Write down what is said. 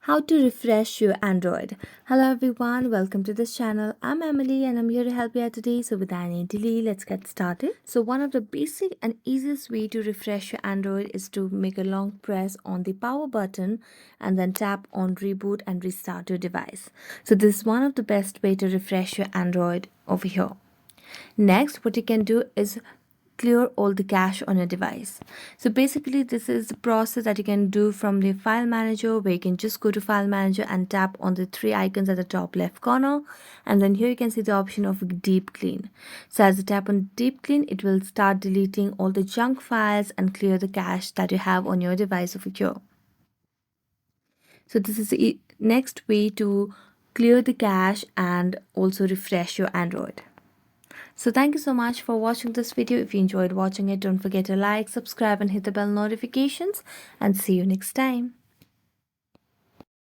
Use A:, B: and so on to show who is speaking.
A: How to refresh your Android. Hello everyone, welcome to this channel. I'm Emily and I'm here to help you out today. So without any delay, let's get started. So one of the basic and easiest way to refresh your Android is to make a long press on the power button and then tap on reboot and restart your device. So this is one of the best way to refresh your Android over here. Next, what you can do is clear all the cache on your device. So basically this is the process that you can do from the file manager, where you can just go to file manager and tap on the three icons at the top left corner, and then here you can see the option of deep clean. So as you tap on deep clean, it will start deleting all the junk files and clear the cache that you have on your device over here. So this is the next way to clear the cache and also refresh your Android. So thank you so much for watching this video. If you enjoyed watching it, don't forget to like, subscribe and hit the bell notifications, and see you next time.